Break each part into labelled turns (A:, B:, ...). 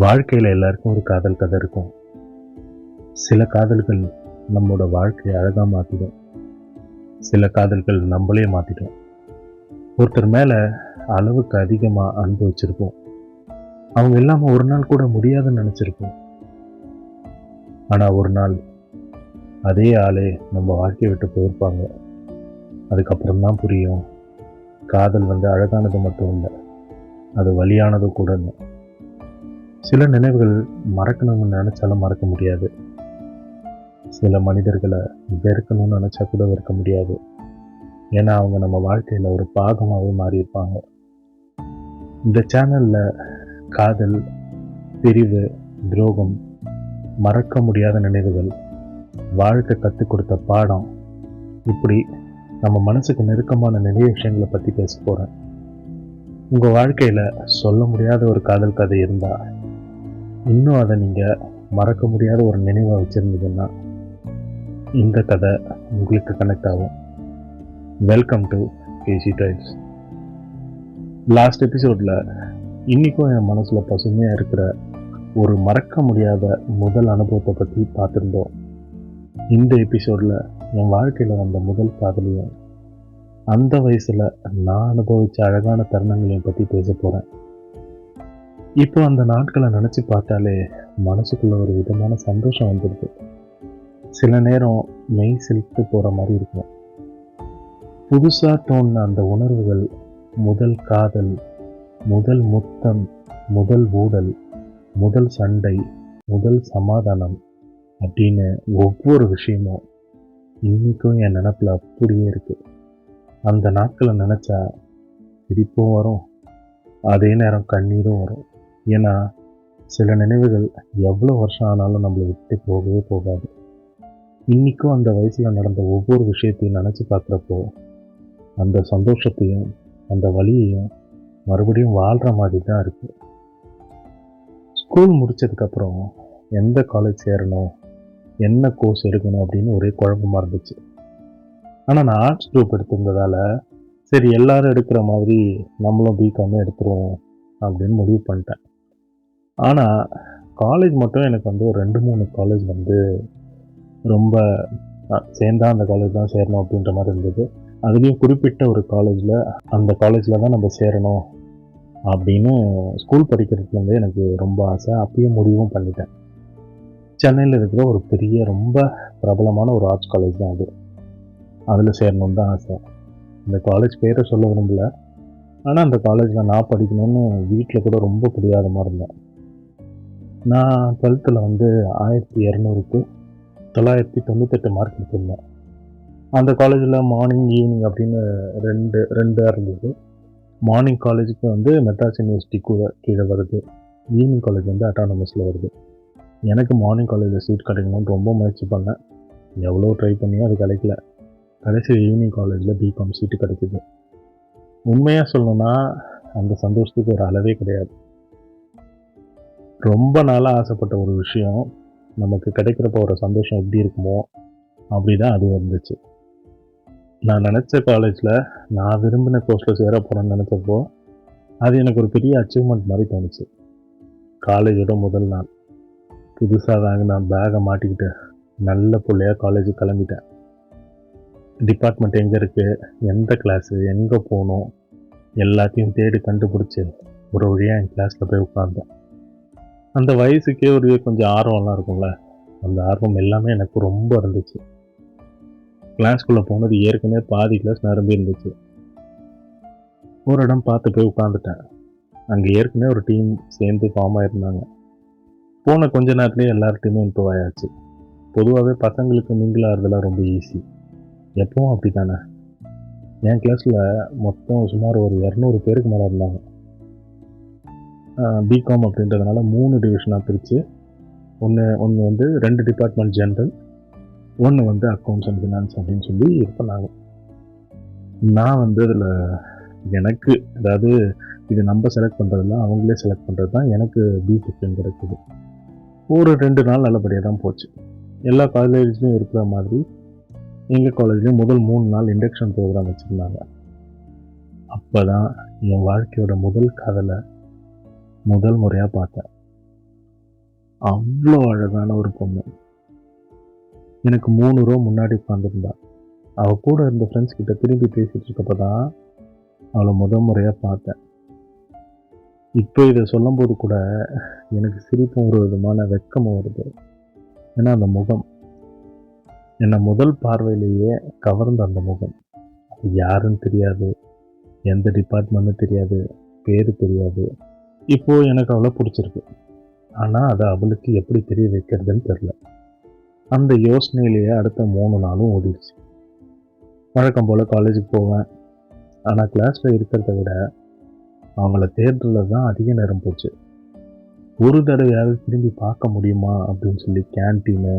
A: வாழ்க்கையில் எல்லாருக்கும் ஒரு காதல் கதை இருக்கும். சில காதல்கள் நம்மளோட வாழ்க்கையை அழகாக மாற்றிடும். சில காதல்கள் நம்மளே மாற்றிடும். ஒருத்தர் மேலே அளவுக்கு அதிகமாக அன்பு வச்சுருப்போம். அவங்க இல்லாமல் ஒரு நாள் கூட முடியாதுன்னு நினச்சிருப்போம். ஆனால் ஒரு நாள் அதே ஆளே நம்ம வாழ்க்கையை விட்டு போயிருப்பாங்க. அதுக்கப்புறம் தான் புரியும், காதல் அழகானது மட்டும் இல்லை, அது வலியானது கூட இல்லை. சில நினைவுகள் மறக்கணும்னு நினச்சாலும் மறக்க முடியாது. சில மனிதர்களை வெறுக்கணும்னு நினச்சா கூட வெறுக்க முடியாது. ஏன்னா அவங்க நம்ம வாழ்க்கையில் ஒரு பாகமாகவே மாறியிருப்பாங்க. இந்த சேனலில் காதல், பிரிவு, துரோகம், மறக்க முடியாத நினைவுகள், வாழ்க்கை கற்றுக் கொடுத்த பாடம், இப்படி நம்ம மனசுக்கு நெருக்கமான நிறைய விஷயங்களை பற்றி பேச போகிறேன். உங்கள் வாழ்க்கையில் சொல்ல முடியாத ஒரு காதல் கதை இருந்தால், இன்னும் அதை நீங்கள் மறக்க முடியாத ஒரு நினைவாக வச்சுருந்தீங்கன்னா, இந்த கதை உங்களுக்கு கனெக்ட் ஆகும். Welcome to KC tiles. Last எபிசோடில் இன்றைக்கும் என் மனசில் பசுமையாக இருக்கிற ஒரு மறக்க முடியாத முதல் அனுபவத்தை பற்றி பார்த்துருந்தோம். இந்த எபிசோடில் என் வாழ்க்கையில் வந்த முதல் காதலையும், அந்த வயசில் நான் அனுபவித்த அழகான தருணங்களையும் பற்றி பேச போகிறேன். இப்போ அந்த நாட்களை நினச்சி பார்த்தாலே மனசுக்குள்ள ஒரு விதமான சந்தோஷம் வந்துடுது. சில நேரம் மெய் சிலித்து போகிற மாதிரி இருக்கும். புதுசாக தோணுன அந்த உணர்வுகள், முதல் காதல், முதல் முத்தம், முதல் ஊடல், முதல் சண்டை, முதல் சமாதானம் அப்படின்னு ஒவ்வொரு விஷயமும் இன்றைக்கும் என் நினப்பில் அப்படியே இருக்குது. அந்த நாட்களை நினச்சா சிரிப்பும் வரும், அதே நேரம் கண்ணீரும் வரும். ஏன்னா சில நினைவுகள் எவ்வளோ வருஷம் ஆனாலும் நம்மளை விட்டு போகவே போகாது. இன்றைக்கும் அந்த வயசில் நடந்த ஒவ்வொரு விஷயத்தையும் நினச்சி பார்க்குறப்போ அந்த சந்தோஷத்தையும் அந்த வலியையும் மறுபடியும் வாழ்கிற மாதிரி தான் இருக்குது. ஸ்கூல் முடித்ததுக்கப்புறம் எந்த காலேஜ் சேரணும், என்ன கோர்ஸ் எடுக்கணும் அப்படின்னு ஒரே குழப்பமாக இருந்துச்சு. ஆனால் நான் ஆர்ட்ஸ் குரூப் எடுத்திருந்ததால் சரி எல்லோரும் எடுக்கிற மாதிரி நம்மளும் பிகாமே எடுத்துருவோம் அப்படின்னு முடிவு பண்ணிட்டேன். ஆனால் காலேஜ் மட்டும் எனக்கு ஒரு 2-3 காலேஜ் ரொம்ப சேர்ந்தா அந்த காலேஜ் தான் சேரணும் அப்படின்ற மாதிரி இருந்தது. அதுலேயும் குறிப்பிட்ட ஒரு காலேஜில், அந்த காலேஜில் தான் நம்ம சேரணும் அப்படின்னு ஸ்கூல் படிக்கிறதுலேருந்தே எனக்கு ரொம்ப ஆசை. அப்பயும் முடிவும் பண்ணிட்டேன். சென்னையில் இருக்கிற ஒரு பெரிய ரொம்ப பிரபலமான ஒரு ஆர்ட்ஸ் காலேஜ் தான் அது. அதில் சேரணுன்னு தான் ஆசை. இந்த காலேஜ் பேரை சொல்ல விரும்பல. ஆனால் அந்த காலேஜில் நான் படிக்கணும்னு வீட்டில் கூட ரொம்ப பிடிவாதமாக இருந்தேன். நான் 12th 1200க்கு 998 மார்க் எடுத்திருந்தேன். அந்த காலேஜில் மார்னிங் ஈவினிங் அப்படின்னு ரெண்டாக இருந்தது. மார்னிங் காலேஜுக்கு மெட்ராஸ் யூனிவர்சிட்டி கீழே வருது, ஈவினிங் காலேஜ் அட்டானமஸில் வருது. எனக்கு மார்னிங் காலேஜில் சீட் கிடைக்கணும்னு ரொம்ப முயற்சி பண்ணேன். எவ்வளோ ட்ரை பண்ணியும் அது கிடைக்கல. கடைசி ஈவினிங் காலேஜில் பிகாம் சீட்டு கிடைக்குது. உண்மையாக சொல்லணுன்னா அந்த சந்தோஷத்துக்கு ஒரு அளவே கிடையாது. ரொம்ப நாளாக ஆசைப்பட்ட ஒரு விஷயம் நமக்கு கிடைக்கிறப்போ ஒரு சந்தோஷம் எப்படி இருக்குமோ அப்படி தான் அது வந்துச்சு. நான் நினச்ச காலேஜில் நான் விரும்பின கோர்ஸில் சேர போகிறேன்னு நினச்சப்போ அது எனக்கு ஒரு பெரிய அச்சீவ்மெண்ட் மாதிரி தோணுச்சு. காலேஜோட முதல் நாள் புதுசாக நான் பேகை மாட்டிக்கிட்டு நல்ல பிள்ளையாக காலேஜுக்கு கிளம்பிட்டேன். டிபார்ட்மெண்ட் எங்கே இருக்குது, எந்த கிளாஸு, எங்கே போகணும் எல்லாத்தையும் தேடி கண்டுபிடிச்சி ஒரு வழியாக என் கிளாஸில் போய் உட்கார்ந்தேன். அந்த வயசுக்கே கொஞ்சம் ஆர்வம்லாம் இருக்கும்ல, அந்த ஆர்வம் எல்லாமே எனக்கு ரொம்ப இருந்துச்சு. கிளாஸ்குள்ளே போனது ஏற்கனவே பாதி கிளாஸ் நிரம்பி இருந்துச்சு. ஒரு இடம் பார்த்து போய் உட்காந்துட்டேன். அங்கே ஏற்கனவே ஒரு டீம் சேர்ந்து ஃபார்ம் ஆகிருந்தாங்க. போன கொஞ்ச நேரத்துலேயே எல்லார்ட்டையுமே இன்ட்ரோ ஆயாச்சு. பொதுவாகவே பசங்களுக்கு மிங்கிள் ஆகிறதுலாம் ரொம்ப ஈஸி, எப்பவும் அப்படி தானே. என் கிளாஸில் மொத்தம் சுமார் ஒரு 200 பேருக்கு மேலே இருந்தாங்க. பிகாம் அப்படின்றதுனால 3 டிவிஷனாக பிரித்து, ஒன்று 2 டிபார்ட்மெண்ட் ஜென்ரல், ஒன்று அக்கௌண்ட்ஸ் அண்ட் ஃபினான்ஸ் அப்படின்னு சொல்லி இது பண்ணாங்க. நான் அதில் எனக்கு, அதாவது இது நம்ம செலக்ட் பண்ணுறதுல அவங்களே செலக்ட் பண்ணுறது தான், எனக்கு பி செக்ஷன் கிடைக்குது. ஒரு 2 நாள் நல்லபடியாக தான் போச்சு. எல்லா காலேஜ்லேயும் இருக்கிற மாதிரி எங்கள் காலேஜ்லேயும் முதல் 3 நாள் இண்டக்ஷன் ப்ரோக்ராம் வச்சுருந்தாங்க. அப்போ தான் என் வாழ்க்கையோட முதல் காதலை முதல் முறையாக பார்த்தேன். அவ்வளோ அழகான ஒரு பொண்ணு. எனக்கு 3 ரோ முன்னாடி உட்காந்துருந்தா. அவள் கூட இருந்த ஃப்ரெண்ட்ஸ் கிட்ட திரும்பி பேசிகிட்டு இருக்கப்போ தான் அவளை முறையாக பார்த்தேன். இப்போ இதை சொல்லும்போது கூட எனக்கு சிரிப்பும் ஒரு விதமான வெட்கமும் வருது. ஏன்னா அந்த முகம் என்னை முதல் பார்வையிலேயே கவர்ந்த அந்த முகம். அது யாருன்னு தெரியாது, எந்த டிபார்ட்மெண்ட்னு தெரியாது, பேர் தெரியாது. இப்போது எனக்கு அவளை பிடிச்சிருக்கு. ஆனால் அதை அவளுக்கு எப்படி தெரிய வைக்கிறதுன்னு தெரில. அந்த யோசனையிலேயே அடுத்த 3 நாளும் ஓடிடுச்சு. வழக்கம் போல் காலேஜுக்கு போவேன். ஆனால் கிளாஸில் இருக்கிறத விட அவங்கள தேடுறதுல தான் அதிக நேரம் போச்சு. ஒரு தடவையாவது திரும்பி பார்க்க முடியுமா அப்படின்னு சொல்லி கேன்டீனு,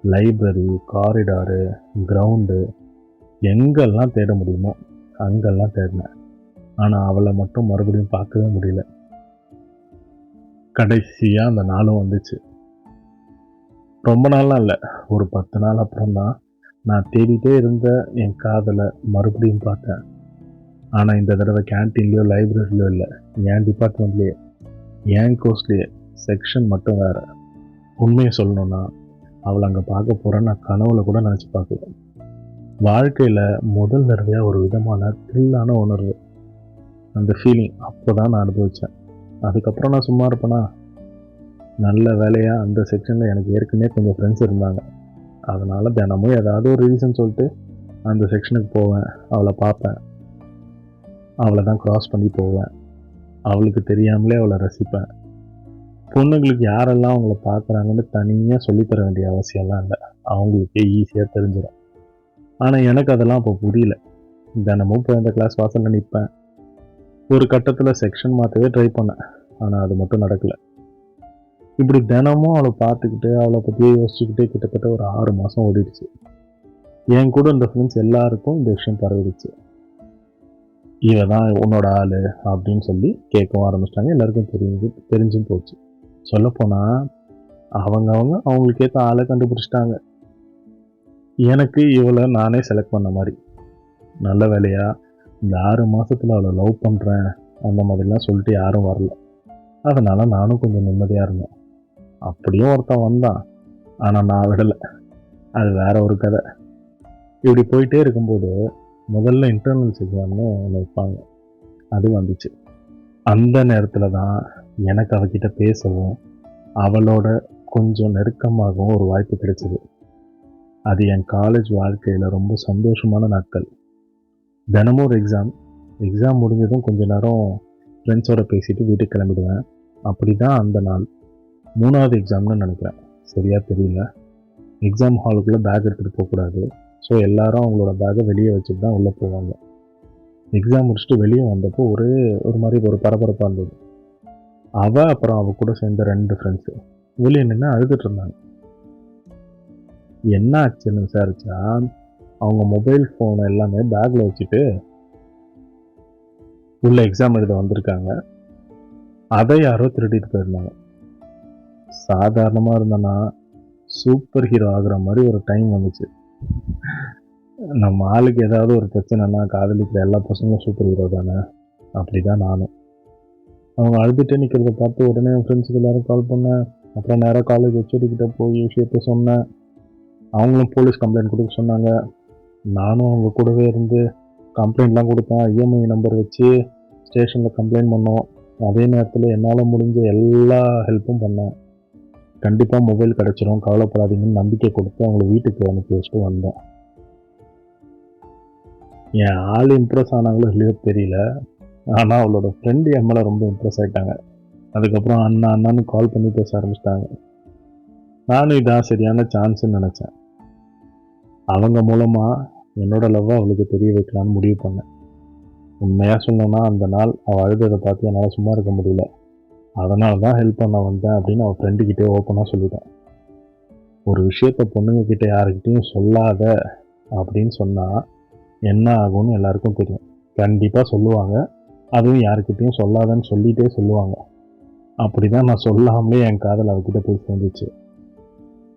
A: லைப்ரரி, காரிடாரு, கிரவுண்டு எங்கெல்லாம் தேட முடியுமோ அங்கெல்லாம் தேடினேன். ஆனால் அவளை மட்டும் மறுபடியும் பார்க்கவே முடியல. கடைசியாக அந்த நாளும் வந்துச்சு. ரொம்ப நாள்லாம் இல்லை, ஒரு 10 நாள் அப்புறம்தான் நான் தேடிட்டே இருந்த என் காதலை மறுபடியும் பார்த்தேன். ஆனால் இந்த தடவை கேன்டீன்லேயோ லைப்ரரியிலையோ இல்லை, என் டிபார்ட்மெண்ட்லேயே, என் கோர்ஸ்லேயே, செக்ஷன் மட்டும் வேறு. உண்மையை சொல்லணுன்னா அவளை அங்கே பார்க்க போகிறேன்னு நான் கனவுல கூட நினச்சி பார்க்கல. வாழ்க்கையில் முதல் தடவையாக ஒரு விதமான த்ரில்லான உணர்வு, அந்த ஃபீலிங் அப்போ தான் நான் அனுபவித்தேன். அதுக்கப்புறம் நான் சும்மா இருப்பேனா? நல்ல வேலையாக அந்த செக்ஷனில் எனக்கு ஏற்கனவே கொஞ்சம் ஃப்ரெண்ட்ஸ் இருந்தாங்க. அதனால் தினமும் ஏதாவது ஒரு ரீசன் சொல்லிட்டு அந்த செக்ஷனுக்கு போவேன், அவளை பார்ப்பேன், அவளை தான் க்ராஸ் பண்ணி போவேன், அவளுக்கு தெரியாமலே அவளை ரசிப்பேன். பொண்ணுங்களுக்கு யாரெல்லாம் அவங்கள பார்க்குறாங்கன்னு தனியாக சொல்லித்தர வேண்டிய அவசியம்லாம் இல்லை, அவங்களுக்கே ஈஸியாக தெரிஞ்சிடும். ஆனால் எனக்கு அதெல்லாம் அப்போ புரியல. தினமும் போய் அந்த கிளாஸ் வாசலில் நிற்பேன். ஒரு கட்டத்தில் செக்ஷன் மாற்றவே ட்ரை பண்ணேன், ஆனால் அது மட்டும் நடக்கலை. இப்படி தினமும் அவளை பார்த்துக்கிட்டு அவளை பற்றியே யோசிச்சுக்கிட்டே கிட்டத்தட்ட ஒரு 6 மாதம் ஓடிடுச்சு. என் கூட இந்த ஃப்ரெண்ட்ஸ் எல்லாருக்கும் இந்த விஷயம் பரவிடுச்சு. இவ தான் உன்னோட ஆள் அப்படின்னு சொல்லி கேட்கவும் ஆரம்பிச்சிட்டாங்க. எல்லாருக்கும் தெரிஞ்சும் போச்சு. சொல்லப்போனால் அவங்களுக்கு ஏற்ற ஆளை கண்டுபிடிச்சிட்டாங்க. எனக்கு இவளை நானே செலக்ட் பண்ண மாதிரி. நல்ல வேலையாக இந்த 6 மாதத்தில் அவளை லவ் பண்ணுறேன் அந்த மாதிரிலாம் சொல்லிட்டு யாரும் வரல. அதனால் நானும் கொஞ்சம் நிம்மதியாக இருந்தேன். அப்படியும் ஒருத்தன் வந்தான், ஆனால் நான் விடலை. அது வேற ஒரு கதை. இப்படி போயிட்டே இருக்கும்போது முதல்ல இன்டர்னல்ஸ் எக்ஸாம்னு ஒன்று வைப்பாங்க. அது வந்துச்சு. அந்த நேரத்தில் தான் எனக்கு அவகிட்ட பேசவும் அவளோட கொஞ்சம் நெருக்கமாகவும் ஒரு வாய்ப்பு கிடைச்சிது. அது என் காலேஜ் வாழ்க்கையில் ரொம்ப சந்தோஷமான நாட்கள். தினமும் ஒரு எக்ஸாம் முடிஞ்சதும் கொஞ்ச நேரம் ஃப்ரெண்ட்ஸோடு பேசிட்டு வீட்டுக்கு கிளம்பிடுவேன். அப்படி தான் அந்த நாள் 3வது எக்ஸாம்னு நினைக்கிறேன், சரியாக தெரியல. எக்ஸாம் ஹாலுக்குள்ளே பேக் எடுத்துகிட்டு போகக்கூடாது. ஸோ எல்லாரும் அவங்களோட பேக்கை வெளியே வச்சுட்டு தான் உள்ளே போவாங்க. எக்ஸாம் முடிச்சுட்டு வெளியே வந்தப்போ ஒரு மாதிரி ஒரு பரபரப்பாக இருந்தது. அப்புறம் அவள் கூட சேர்ந்த 2 ஃப்ரெண்ட்ஸு வெளியே நின்று அழுதுட்டு இருந்தாங்க. என்ன ஆச்சுன்னு விசாரிச்சா அவங்க மொபைல் ஃபோனை எல்லாமே பேக்கில் வச்சுட்டு உள்ள எக்ஸாம் எழுத வந்திருக்காங்க. அதை யாரோ திருடிட்டு போயிருந்தாங்க. சாதாரணமாக இருந்தேன்னா சூப்பர் ஹீரோ ஆகுற மாதிரி ஒரு டைம் வந்துச்சு. நம்ம ஆளுக்கு ஏதாவது ஒரு பிரச்சனைனா காதலிக்கிற எல்லா பசங்களும் சூப்பர் ஹீரோ தானே, அப்படி தான் நானும். அவங்க அழுதுகிட்டே நிற்கிறத பார்த்து உடனே என் ஃப்ரெண்ட்ஸுக்கு எல்லோரும் கால் பண்ணேன். அப்புறம் நேராக காலேஜ் ஹெச்ஓடிக்கிட்ட போய் விஷயத்த சொன்னேன். அவங்களும் போலீஸ் கம்ப்ளைண்ட் கொடுக்க சொன்னாங்க. நானும் அவங்க கூடவே இருந்து கம்ப்ளைண்ட்லாம் கொடுத்தேன். இஎம்ஐ நம்பர் வச்சு ஸ்டேஷனில் கம்ப்ளைண்ட் பண்ணோம். அதே நேரத்தில் என்னால் முடிஞ்ச எல்லா ஹெல்ப்பும் பண்ணேன். கண்டிப்பாக மொபைல் கிடச்சிரும், கவலைப்படாதீங்கன்னு நம்பிக்கை கொடுத்து அவங்கள வீட்டுக்கு அனுப்பி வச்சுட்டு வந்தேன். என் ஆள் இம்ப்ரெஸ் ஆனாங்களோ இல்லையோ தெரியல, ஆனால் அவளோட ஃப்ரெண்டு என் மேலே ரொம்ப இம்ப்ரெஸ் ஆகிட்டாங்க. அதுக்கப்புறம் அண்ணான்னு கால் பண்ணி பேச ஆரம்பிச்சிட்டாங்க. நானும் இதான் சரியான சான்ஸ்ன்னு நினச்சேன். அவங்க மூலமாக என்னோட லவ்வை அவளுக்கு தெரிய வைக்கலான்னு முடிவு பண்ணேன். உண்மையாக சொல்லணும்னா அந்த நாள் அவள் அழுததை பார்த்து என்னால் சும்மா இருக்க முடியல. அதனால தான் ஹெல்ப் பண்ண வந்தேன் அப்படின்னு அவள் ஃப்ரெண்டுக்கிட்டே ஓப்பனாக சொல்லிட்டேன். ஒரு விஷயத்த பொண்ணுங்கக்கிட்ட யாருக்கிட்டையும் சொல்லாத அப்படின்னு சொன்னால் என்ன ஆகும்னு எல்லாருக்கும் தெரியும். கண்டிப்பாக சொல்லுவாங்க, அதுவும் யாருக்கிட்டையும் சொல்லாதன்னு சொல்லிகிட்டே சொல்லுவாங்க. அப்படி தான் நான் சொல்லாமலே என் காதல் அவகிட்ட போய் சேர்ந்துச்சு.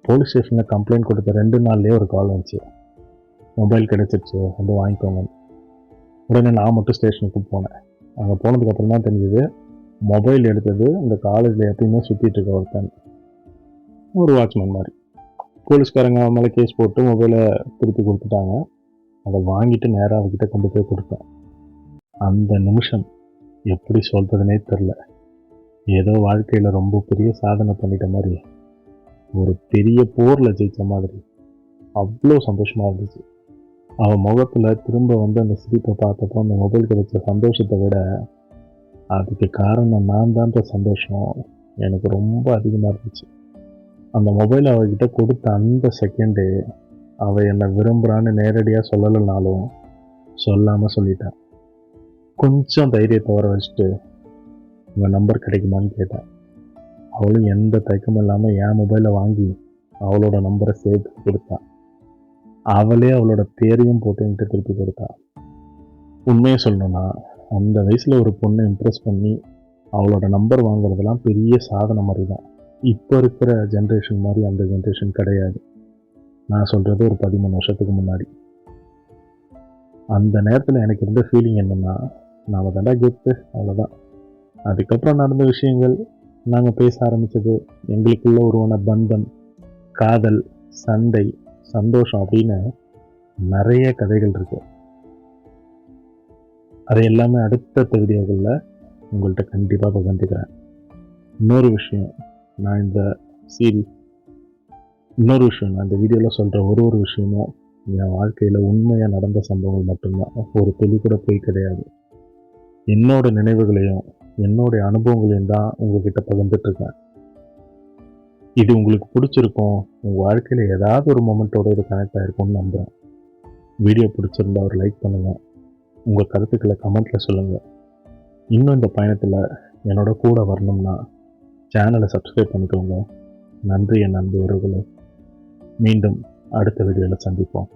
A: போலீஸ் ஸ்டேஷனில் கம்ப்ளைண்ட் கொடுத்த 2 நாள்லேயே ஒரு கால் வந்துச்சு. மொபைல் கிடச்சிருச்சு, வந்து வாங்கிக்கோங்க. உடனே நான் மட்டும் ஸ்டேஷனுக்கு போனேன். அங்கே போனதுக்கப்புறம் தான் தெரிஞ்சது மொபைல் எடுத்தது இந்த காலேஜில் எப்பயுமே சுற்றிட்டு இருக்க ஒருத்தன். ஒரு வாட்ச்மேன் மாதிரி. போலீஸ்காரங்க அவன் மேலே கேஸ் போட்டு மொபைலை திருப்பி கொடுத்துட்டாங்க. அதை வாங்கிட்டு நேராக அவகிட்ட கொண்டு போய் கொடுத்தேன். அந்த நிமிஷம் எப்படி சொல்கிறதுனே தெரில. ஏதோ வாழ்க்கையில் ரொம்ப பெரிய சாதனை பண்ணிட்ட மாதிரி, ஒரு பெரிய போரில் ஜெயித்த மாதிரி அவ்வளோ சந்தோஷமாக இருந்துச்சு. அவன் முகத்தில் திரும்ப வந்து அந்த சிரிப்பை பார்த்தப்போ அந்த மொபைல் கிடைச்ச சந்தோஷத்தை விட அதுக்கு காரணம் நான் தான்ற சந்தோஷம் எனக்கு ரொம்ப அதிகமாக இருந்துச்சு. அந்த மொபைல் அவகிட்ட கொடுத்த அந்த செகண்டு அவள் என்னை விரும்புகிறான்னு நேரடியாக சொல்லலைனாலும் சொல்லாமல் சொல்லிட்டான். கொஞ்சம் தைரியத்தை வர வச்சுட்டு உங்கள் நம்பர் கிடைக்குமான்னு கேட்டேன். அவளும் எந்த தயக்கமும் இல்லாமல் என் மொபைலை வாங்கி அவளோட நம்பரை சேர்த்து கொடுத்தான். அவளே அவளோட பேரையும் போட்டு என்கிட்ட திருப்பி கொடுத்தா. உண்மையை சொல்லணும்னா அந்த வயசில் ஒரு பொண்ணை இம்ப்ரெஸ் பண்ணி அவளோட நம்பர் வாங்குறதெல்லாம் பெரிய சாதனை மாதிரி தான். இப்போ இருக்கிற ஜென்ரேஷன் மாதிரி அந்த ஜென்ரேஷன் கிடையாது. நான் சொல்கிறது ஒரு 13 வருஷத்துக்கு முன்னாடி. அந்த நேரத்தில் எனக்கு இருந்த ஃபீலிங் என்னென்னா, நாம் தாண்டா கெத்து, அவ்வளோதான். அதுக்கப்புறம் நடந்த விஷயங்கள், நாங்கள் பேச ஆரம்பித்தது, எங்களுக்குள்ள உருவான பந்தம், காதல், சண்டை, சந்தோஷம் அப்படின்னு நிறைய கதைகள் இருக்கு. அதை எல்லாமே அடுத்த வீடியோகளில் உங்கள்கிட்ட கண்டிப்பாக பகிர்ந்துக்கிறேன். இன்னொரு விஷயம், நான் இந்த வீடியோவில் சொல்கிற ஒரு விஷயமும் என் வாழ்க்கையில் உண்மையாக நடந்த சம்பவங்கள் மட்டும்தான். ஒரு துளி கூட போய் கிடையாது. என்னோட நினைவுகளையும் என்னுடைய அனுபவங்களையும் தான் உங்ககிட்ட பகிர்ந்துட்டுருக்கேன். இது உங்களுக்கு பிடிச்சிருக்கும். உங்கள் வாழ்க்கையில் ஏதாவது ஒரு மொமெண்ட்டோடு இது கனெக்ட் ஆகிருக்கும்னு நம்புகிறேன். வீடியோ பிடிச்சிருந்தா ஒரு லைக் பண்ணுங்கள். உங்கள் கருத்துக்களை கமெண்ட்டில் சொல்லுங்கள். இன்னும் இந்த பயணத்தில் என்னோட கூட வரணும்னா சேனலை சப்ஸ்கிரைப் பண்ணிக்கோங்க. நன்றி என் நண்பர்களே. மீண்டும் அடுத்த வீடியோவில் சந்திப்போம்.